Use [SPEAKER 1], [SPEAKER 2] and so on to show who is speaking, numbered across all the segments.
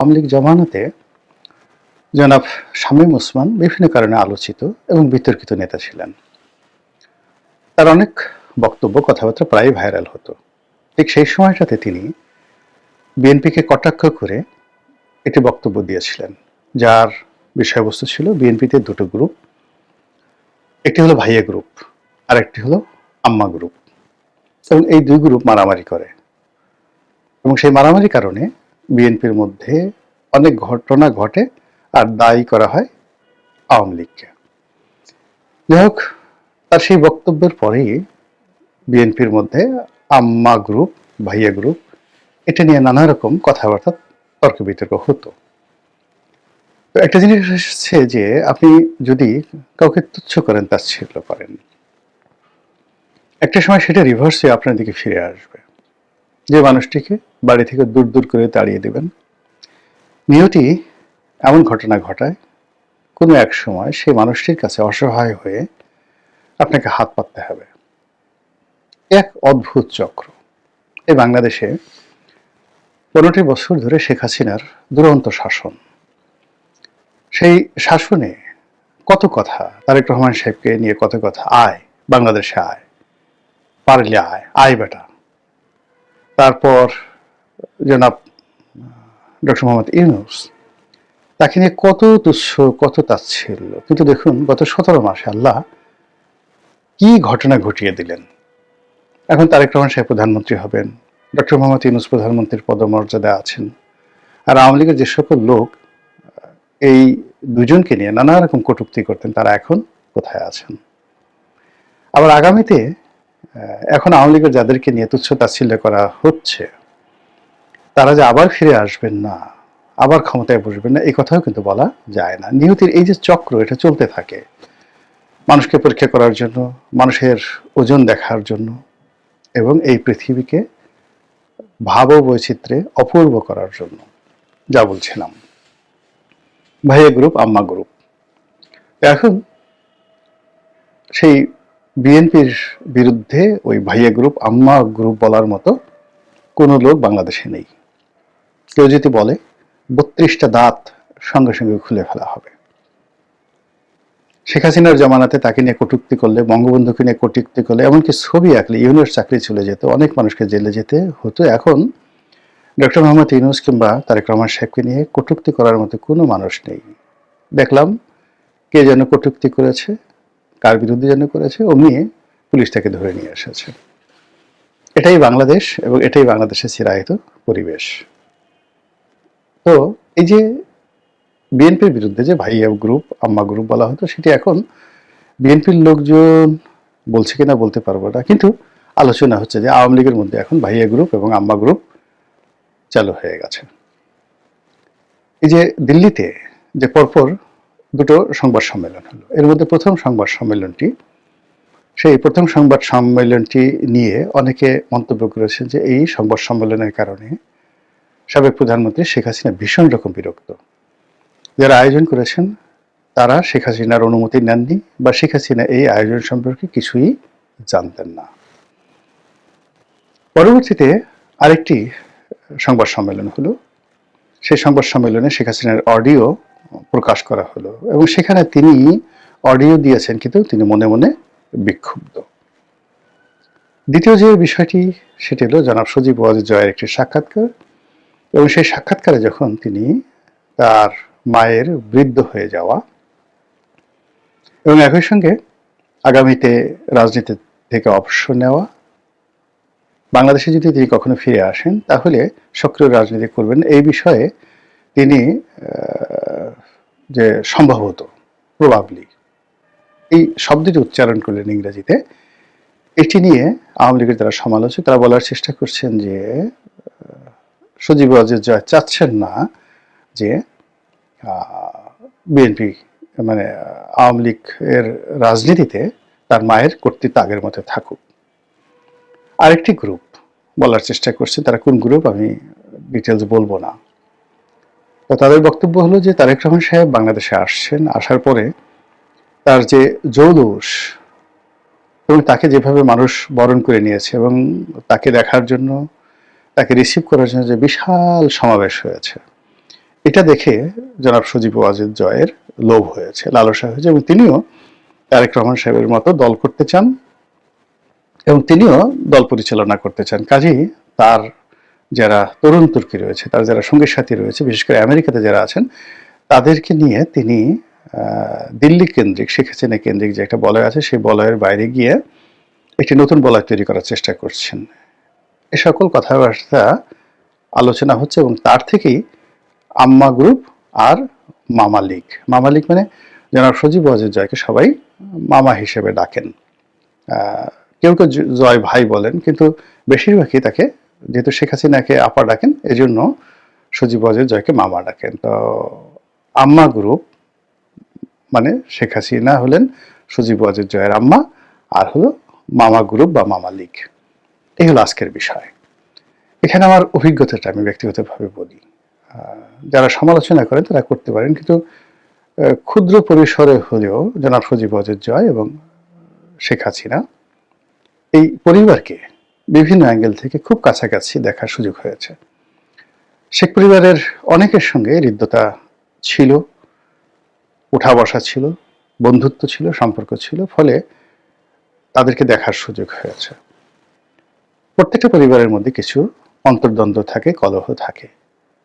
[SPEAKER 1] আওয়ামী লীগ জমানাতে জনাব শামীম ওসমান বিভিন্ন কারণে আলোচিত এবং বিতর্কিত নেতা ছিলেন। তার অনেক বক্তব্য কথাবার্তা প্রায় ভাইরাল হতো। ঠিক সেই সময়টাতে তিনি বিএনপিকে কটাক্ষ করে একটি বক্তব্য দিয়েছিলেন, যার বিষয়বস্তু ছিল বিএনপিতে দুটো গ্রুপ, একটি হলো ভাইয়া গ্রুপ আর একটি হলো আম্মা গ্রুপ, এবং এই দুই গ্রুপ মারামারি করে এবং সেই মারামারির কারণে বিএনপির মধ্যে অনেক ঘটনা ঘটে আর দায়ী করা হয় আওয়ামী লীগকে। যাই হোক, তার সেই বক্তব্যের পরেই বিএনপির মধ্যে আম্মা গ্রুপ, ভাইয়া গ্রুপ, এটা নিয়ে নানা রকম কথাবার্তা, তর্ক বিতর্ক হতো। তো একটা জিনিস হচ্ছে যে আপনি যদি কাউকে তুচ্ছ করেন, তাচ্ছিল্য করেন, একটা সময় সেটা রিভার্স হয়ে আপনার দিকে ফিরে আসবে। যে মানুষটিকে বাড়ি থেকে দূর দূর করে তাড়িয়ে দেবেন, নিয়তি এমন ঘটনা ঘটায় কোনো এক সময় সেই মানুষটির কাছে অসহায় হয়ে আপনাকে হাত পাততে হবে। এক অদ্ভুত চক্র। এই বাংলাদেশে 15টি বছর ধরে শেখ হাসিনার দুরন্ত শাসন, সেই শাসনে কত কথা, তারেক রহমান সাহেবকে নিয়ে কত কথা, আয় বাংলাদেশে আয়, পারলে আয়, আয় বেটা। তারপর জনাব ডক্টর মোহাম্মদ ইউনূস, তাকে নিয়ে কত তুচ্ছ, কত তাচ্ছিল্য। কিন্তু দেখুন, গত 17 মাসে আল্লাহ কি ঘটনা ঘটিয়ে দিলেন। এখন তারেক রহমান সাহেব প্রধানমন্ত্রী হবেন, ডক্টর মোহাম্মদ ইউনূস প্রধানমন্ত্রীর পদমর্যাদা আছেন, আর আওয়ামী লীগের যে সকল লোক এই দুজনকে নিয়ে নানা রকম কটূক্তি করতেন, তারা এখন কোথায় আছেন? আবার আগামীতে এখন আওয়ামী লীগের যাদেরকে নিয়ে তুচ্ছ তাচ্ছিল্য করা হচ্ছে, তারা যে আবার ফিরে আসবেন না, আবার ক্ষমতায় বসবেন না, এই কথাও কিন্তু বলা যায় না। নিয়তির এই যে চক্র, এটা চলতে থাকে মানুষকে পরীক্ষা করার জন্য, মানুষের ওজন দেখার জন্য, এবং এই পৃথিবীকে ভাব বৈচিত্র্যে অপূর্ব করার জন্য। যা বলছিলাম, ভাইয়া গ্রুপ, আম্মা গ্রুপ। এখন সেই বিএনপির বিরুদ্ধে ওই ভাইয়া গ্রুপ, আম্মা গ্রুপ বলার মতো কোনো লোক বাংলাদেশে নেই। কেউ যদি বলে 32টা দাঁত সঙ্গে সঙ্গে খুলে ফেলা হবে। শেখ হাসিনার জমানাতে তাকে নিয়ে কটূক্তি করলে, বঙ্গবন্ধুকে নিয়ে কটূক্তি করলে, এমনকি ছবি আঁকলে ইউনুস চাকরি চলে যেত, অনেক মানুষকে জেলে যেতে হতো। এখন ডক্টর মোহাম্মদ ইউনূস কিংবা তারেক রহমান সাহেবকে নিয়ে কটূক্তি করার মতো কোনো মানুষ নেই। দেখলাম কে যেন কটূক্তি করেছে, কার বিরুদ্ধে যেন করেছে, অমনি পুলিশ তাকে ধরে নিয়ে এসেছে। এটাই বাংলাদেশ এবং এটাই বাংলাদেশের চিরায়ত পরিবেশ। তো এই যে বিএনপির বিরুদ্ধে যে ভাইয়া গ্রুপ, আম্মা গ্রুপ বলা হতো, সেটি এখন বিএনপির লোকজন বলছে কিনা বলতে পারবো না, কিন্তু আলোচনা হচ্ছে যে আওয়ামী লীগের মধ্যে এখন ভাইয়া গ্রুপ এবং আম্মা গ্রুপ চালু হয়ে গেছে। এই যে দিল্লিতে যে পরপর দুটো সংবাদ সম্মেলন হলো, এর মধ্যে প্রথম সংবাদ সম্মেলনটি, সেই প্রথম সংবাদ সম্মেলনটি নিয়ে অনেকে মন্তব্য করেছেন যে এই সংবাদ সম্মেলনের কারণে সাবেক প্রধানমন্ত্রী শেখ হাসিনা ভীষণ রকম বিরক্ত। যারা আয়োজন করেছেন তারা শেখ হাসিনার অনুমতি নেননি, বা শেখ হাসিনা এই আয়োজন সম্পর্কে কিছুই জানতেন না। পরবর্তীতে আরেকটি সংবাদ সম্মেলন হলো, সেই সংবাদ সম্মেলনে শেখ হাসিনার অডিও প্রকাশ করা হলো এবং সেখানে তিনি অডিও দিয়েছেন, কিন্তু তিনি মনে মনে বিক্ষুব্ধ। দ্বিতীয় যে বিষয়টি, সেটি হলো জনাব সজীব ওয়াজেদ জয়ের একটি সাক্ষাৎকার, এবং সেই সাক্ষাৎকারে যখন তিনি তার মায়ের বৃদ্ধ হয়ে যাওয়া এবং একই সঙ্গে আগামীতে রাজনীতি থেকে অবসর নেওয়া, বাংলাদেশে যদি তিনি কখনো ফিরে আসেন তাহলে সক্রিয় রাজনীতি করবেন, এই বিষয়ে তিনি যে সম্ভবত, প্রবাবলি, এই শব্দটি উচ্চারণ করলেন ইংরেজিতে। এটি নিয়ে আওয়ামী লীগের যারা সমালোচক, তারা বলার চেষ্টা করছেন যে সজীব ওয়াজেদ জয় চাচ্ছেন না যে বিএনপি মানে আওয়ামী লীগের রাজনীতিতে তার মায়ের কর্তৃত্ব আগের মতো থাকুক। আরেকটি গ্রুপ বলার চেষ্টা করছে, তারা কোন গ্রুপ আমি ডিটেলস বলবো না। তো তাদের বক্তব্য হলো যে তারেক রহমান সাহেব বাংলাদেশে আসছেন, আসার পরে তার যে জৌলুস এবং তাকে যেভাবে মানুষ বরণ করে নিয়েছে এবং তাকে দেখার জন্য, তাকে রিসিভ করার জন্য যে বিশাল সমাবেশ হয়েছে, এটা দেখে জনাব সজীব ওয়াজেদ জয়ের লোভ হয়েছে, লালসা হয়েছে, এবং তিনিও তারেক রহমান সাহেবের মতো দল করতে চান এবং তিনিও দল পরিচালনা করতে চান। কাজেই তার যারা তরুণ তুর্কি রয়েছে, তার যারা সঙ্গী সাথী রয়েছে, বিশেষ করে আমেরিকাতে যারা আছেন, তাদেরকে নিয়ে তিনি দিল্লি কেন্দ্রিক, শেখ হাসিনা কেন্দ্রিক যে একটা বলয় আছে, সেই বলয়ের বাইরে গিয়ে একটি নতুন বলয় তৈরি করার চেষ্টা করছেন। এ সকল কথাবার্তা আলোচনা হচ্ছে এবং তার থেকেই আম্মা গ্রুপ আর মামা লীগ। মামা লীগ মানে জনাব সজীব ওয়াজেদ জয়কে সবাই মামা হিসেবে ডাকেন। কেউ কেউ জয় ভাই বলেন, কিন্তু বেশিরভাগই তাকে, যেহেতু শেখ হাসিনাকে আপা ডাকেন, এই জন্য সজীব ওয়াজেদ জয়কে মামা ডাকেন। তো আম্মা গ্রুপ মানে শেখ হাসিনা হলেন সজীব ওয়াজেদ জয়ের আম্মা, আর হলো মামা গ্রুপ বা মামা লীগ। এই হলো আজকের বিষয়। এখানে আমার অভিজ্ঞতাটা আমি ব্যক্তিগতভাবে বলি। যারা সমালোচনা করেন তারা করতে পারেন, কিন্তু ক্ষুদ্র পরিসরে হলেও জনাব সজীব ওয়াজেদ জয় এবং শেখ হাসিনা এই পরিবারকে বিভিন্ন অ্যাঙ্গেল থেকে খুব কাছাকাছি দেখার সুযোগ হয়েছে। শেখ পরিবারের অনেকের সঙ্গে হৃদ্যতা ছিল, উঠা বসা ছিল, বন্ধুত্ব ছিল, সম্পর্ক ছিল, ফলে তাদেরকে দেখার সুযোগ হয়েছে। প্রত্যেকটা পরিবারের মধ্যে কিছু অন্তর্দ্বন্দ্ব থাকে, কলহ থাকে,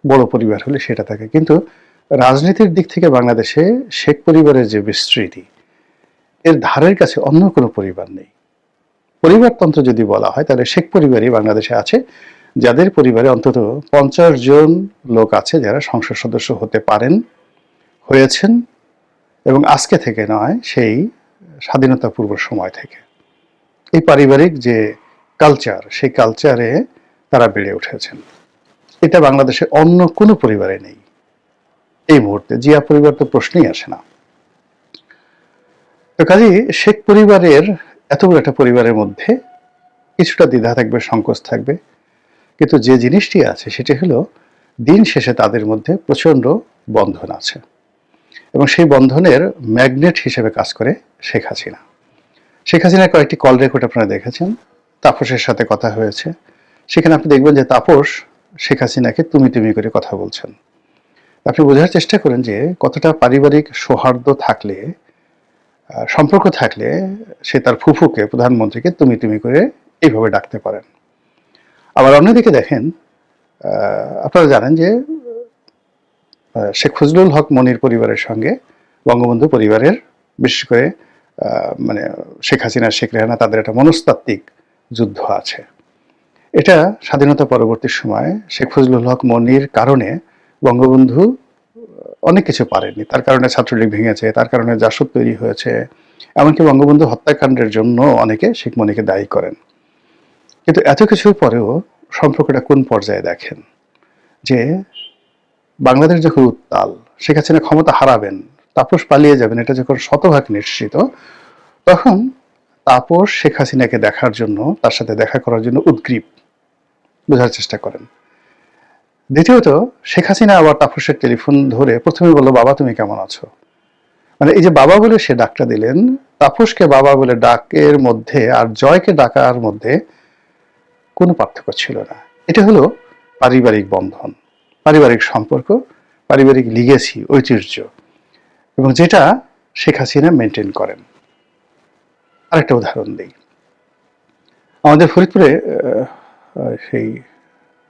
[SPEAKER 1] বড় পরিবার হলে সেটা থাকে, কিন্তু রাজনীতির দিক থেকে বাংলাদেশে শেখ পরিবারের যে বিস্তৃতি, এর ধারের কাছে অন্য কোনো পরিবার নেই। পরিবারতন্ত্র যদি বলা হয় তাহলে শেখ পরিবারই বাংলাদেশে আছে, যাদের পরিবারে অন্তত 50 জন লোক আছে যারা সংসদ সদস্য হতে পারেন, হয়েছেন, এবং আজকে থেকে নয়, সেই স্বাধীনতা পূর্ব সময় থেকে। এই পারিবারিক যে কালচার, সেই কালচারে তারা বেড়ে উঠেছেন। এটা বাংলাদেশে অন্য কোনো পরিবারে নেই এই মুহূর্তে। জিয়া পরিবার তো প্রশ্নই আসে না। তো কাজেই শেখ পরিবারের এত বড় একটা পরিবারের মধ্যে কিছুটা দ্বিধা থাকবে, সংকোচ থাকবে, কিন্তু যে জিনিসটি আছে সেটি হলো দিন শেষে তাদের মধ্যে প্রচন্ড বন্ধন আছে, এবং সেই বন্ধনের ম্যাগনেট হিসেবে কাজ করে শেখ হাসিনা। শেখ হাসিনার কয়েকটি কল রেকর্ড আপনারা দেখেছেন, তাপসের সাথে কথা হয়েছে, সেখানে আপনি দেখবেন যে তাপস শেখ হাসিনাকে তুমি তুমি করে কথা বলছেন। আপনি বোঝার চেষ্টা করেন যে কতটা পারিবারিক সৌহার্দ্য থাকলে, সম্পর্ক থাকলে সে তার ফুফুকে, প্রধানমন্ত্রীকে তুমি তুমি করে এইভাবে ডাকতে পারেন। আবার অন্যদিকে দেখেন, আপনারা জানেন যে শেখ ফজলুল হক মনির পরিবারের সঙ্গে বঙ্গবন্ধু পরিবারের, বিশেষ করে মানে শেখ হাসিনা, শেখ রেহানা, তাদের একটা মনস্তাত্ত্বিক যুদ্ধ আছে। এটা স্বাধীনতা পরবর্তী সময় শেখ ফজলুল হক মনির কারণে বঙ্গবন্ধু অনেক কিছু পারেননি। তার কারণে ছাত্রলীগ ভেঙেছে, তার কারণে জাসদ তৈরি হয়েছে, এমনকি বঙ্গবন্ধু হত্যাকাণ্ডের জন্য অনেকে শেখ মনিকে দায়ী করেন। কিন্তু এত কিছুর পরেও সম্পর্কটা কোন পর্যায়ে দেখেন, যে বাংলাদেশ যখন উত্তাল, শেখ হাসিনা ক্ষমতা হারাবেন, তাপস পালিয়ে যাবেন, এটা যখন শতভাগ নিশ্চিত, তখন তাপস শেখ হাসিনাকে দেখার জন্য, তার সাথে দেখা করার জন্য উদ্গ্রীব। বোঝার চেষ্টা করেন। দ্বিতীয়ত, শেখ হাসিনা আবার তাপসের টেলিফোন ধরে প্রথমে বলল, বাবা তুমি কেমন আছো। মানে এই যে বাবা বলে সে ডাকটা দিলেন, তাপসকে বাবা বলে ডাকের মধ্যে আর জয়কে ডাকার মধ্যে কোনো পার্থক্য ছিল না। এটা হলো পারিবারিক বন্ধন, পারিবারিক সম্পর্ক, পারিবারিক লিগেসি, ঐতিহ্য, এবং যেটা শেখ হাসিনা মেনটেন করেন। আরেকটা উদাহরণ দিই। আমাদের ফরিদপুরে সেই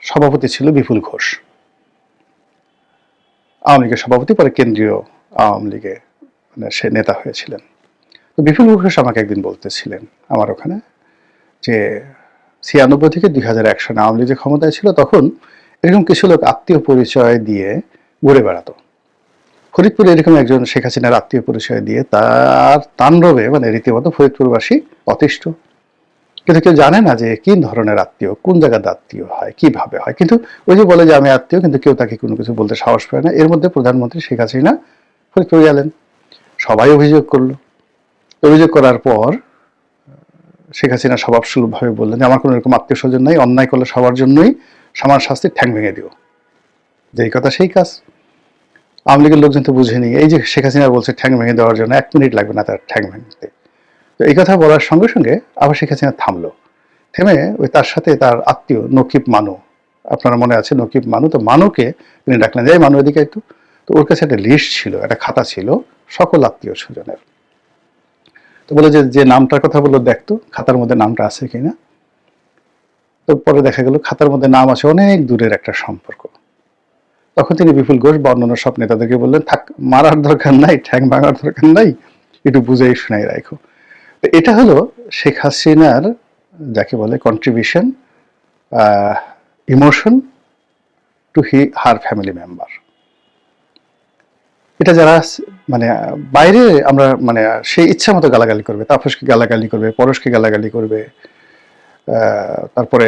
[SPEAKER 1] সভাপতি ছিল বিপুল ঘোষ, আওয়ামী লীগের সভাপতি, পরে কেন্দ্রীয় আওয়ামী লীগে মানে সে নেতা হয়েছিলেন। তো বিপুল ঘোষ আমাকে একদিন বলতেছিলেন আমার ওখানে, যে 96 থেকে 2001 সনে আওয়ামী লীগ যে ক্ষমতায় ছিল, তখন এরকম কিছু লোক আত্মীয় পরিচয় দিয়ে ঘুরে বেড়াতো ফরিদপুরে। এরকম একজন শেখ হাসিনার আত্মীয় পরিচয় দিয়ে তার তাণ্ডবে মানে রীতিমতো ফরিদপুরবাসী অতিষ্ঠ। কিন্তু কেউ জানে না যে কি ধরনের আত্মীয়, কোন জায়গার আত্মীয় হয়, কিভাবে হয়। কিন্তু ওই যে বলে যে আমি আত্মীয়, কিন্তু কেউ তাকে কোনো কিছু বলতে সাহস পায় না। এর মধ্যে প্রধানমন্ত্রী শেখ হাসিনা ফরিদপুরে গেলেন, সবাই অভিযোগ করলো। অভিযোগ করার পর শেখ হাসিনা স্বভাবসুলভভাবে বললেন যে আমার কোনো এরকম আত্মীয় স্বজন নাই, অন্যায় করলে সবার জন্যই সমান শাস্তির ঠ্যাং ভেঙে দিও। যেই কথা সেই কাজ। আওয়ামী লীগের লোকজন তো বুঝেনি, এই যে শেখ হাসিনা বলছে ঠ্যাং ভেঙে দেওয়ার জন্য 1 মিনিট লাগবে না তার ঠ্যাং ভাঙতে। তো এই কথা বলার সঙ্গে সঙ্গে আবার শেখ হাসিনা থামলো, থেমে ওই তার সাথে তার আত্মীয় নকিব মানু আপনারা মনে আছে নকিব মানু, তো মানুকে তিনি ডাকলেন, যাই মানু এদিকে একটু। তো ওর কাছে একটা লিস্ট ছিল, একটা খাতা ছিল সকল আত্মীয় স্বজনের। তো বলে যে যে নামটার কথা বললো দেখতো খাতার মধ্যে নামটা আছে কিনা। তো পরে দেখা গেল খাতার মধ্যে নাম আছে অনেক দূরের একটা সম্পর্ক। তখন তিনি বিপুল ঘোষ বা অন্যান্য সব নেতাদেরকে বললেন, থাক, মারার দরকার নাই, ঠ্যাং ভাঙার দরকার নাই, একটু বুঝাই শোনাই রাখো। তো এটা হলো শেখ হাসিনার যাকে বলে contribution, emotion to her family member. এটা যারা মানে বাইরে আমরা মানে সেই ইচ্ছা মতো গালাগালি করবে, তাপসকে গালাগালি করবে, পরশকে গালাগালি করবে, তারপরে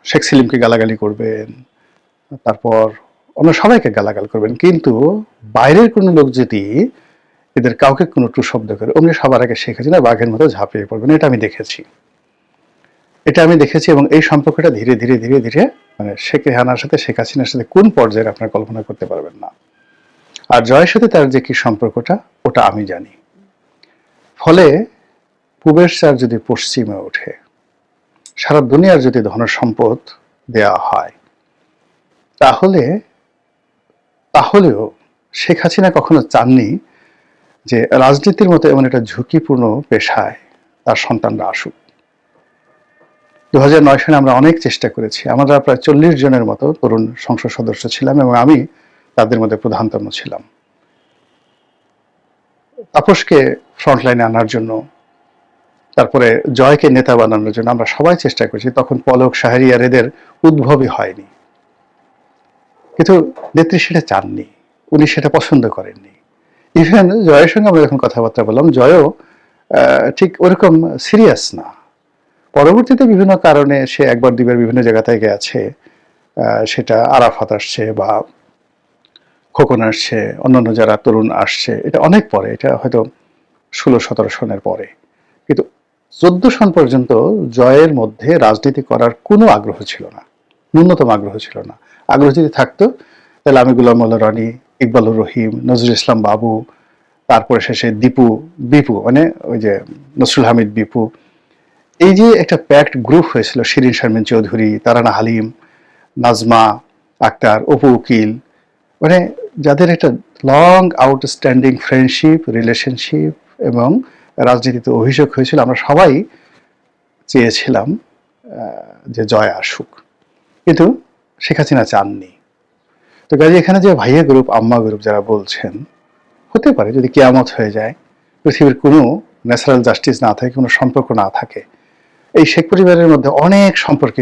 [SPEAKER 1] শেখ সেলিমকে গালাগালি করবেন, তারপর অন্য সবাইকে গালাগাল করবেন, কিন্তু বাইরের কোনো লোক যদি এদের কাউকে কোনো টু শব্দ করে অমনি সবার আগে শেখ হাসিনা বাঘের মতো ঝাঁপিয়ে পড়বেন। এটা আমি দেখেছি এবং এই সম্পর্কটা ধীরে ধীরে ধীরে ধীরে মানে শেখ রেহানার সাথে শেখ হাসিনার সাথে কোন পর্যায়ে আপনারা কল্পনা করতে পারবেন না। আর জয়ের সাথে তার যে কি সম্পর্কটা ওটা আমি জানি। ফলে পূবের চার যদি পশ্চিমে ওঠে, সারা দুনিয়ার যদি ধনসম্পদ দেয়া হয়, তাহলেও শেখ হাসিনা কখনো চাননি যে রাজনীতির মতো এমন একটা ঝুঁকিপূর্ণ পেশায় তার সন্তানরা আসুক। 2009 সালে আমরা অনেক চেষ্টা করেছি। আমরা প্রায় 40 জনের মতো তরুণ সংসদ সদস্য ছিলাম এবং আমি তাদের মধ্যে প্রধানতম ছিলাম। তাপসকে ফ্রন্টলাইনে আনার জন্য, তারপরে জয়কে নেতা বানানোর জন্য আমরা সবাই চেষ্টা করেছি। তখন পলক, শাহরিয়ার এদের উদ্ভবই হয়নি, কিন্তু নেত্রী সেটা চাননি, উনি সেটা পছন্দ করেননি। ইভেন জয়ের সঙ্গে আমরা যখন কথাবার্তা বললাম, জয়ও ঠিক ওরকম সিরিয়াস না। পরবর্তীতে বিভিন্ন কারণে সে একবার দুইবার বিভিন্ন জায়গা থেকে গেছে, সেটা আরাফাত আসছে বা খোকন আসছে, অন্যান্য যারা তরুণ আসছে, এটা অনেক পরে, এটা হয়তো 16-17 সনের পরে। কিন্তু 14 সন পর্যন্ত জয়ের মধ্যে রাজনীতি করার কোনো আগ্রহ ছিল না, ন্যূনতম আগ্রহ ছিল না। আগ্রহ যদি থাকতো তাহলে আমি গোলাম মোল্লা রনি, ইকবালুর রহিম, নজরুল ইসলাম বাবু, তারপরে শেষে বিপু মানে ওই যে নসরুল হামিদ বিপু, এই যে একটা প্যাক্ট গ্রুপ হয়েছিল, শিরিন শারমিন চৌধুরী, তারানা হালিম, নাজমা আক্তার, অপু উকিল, মানে যাদের একটা লং আউটস্ট্যান্ডিং ফ্রেন্ডশিপ, রিলেশনশিপ এবং রাজনীতিতে অভিযোগ হয়েছিল, আমরা সবাই চেয়েছিলাম যে জয় আসুক, কিন্তু শেখ হাসিনা চাননি। তো কাজে এখানে যে ভাইয়া গ্রুপ, আম্মা গ্রুপ যারা বলছেন, হতে পারে যদি কিয়ামত হয়ে যায়, পৃথিবীর কোনো ন্যাচারাল জাস্টিস না থাকে, কোনো সম্পর্ক না থাকে, এই শেখ পরিবারের মধ্যে অনেক সম্পর্কে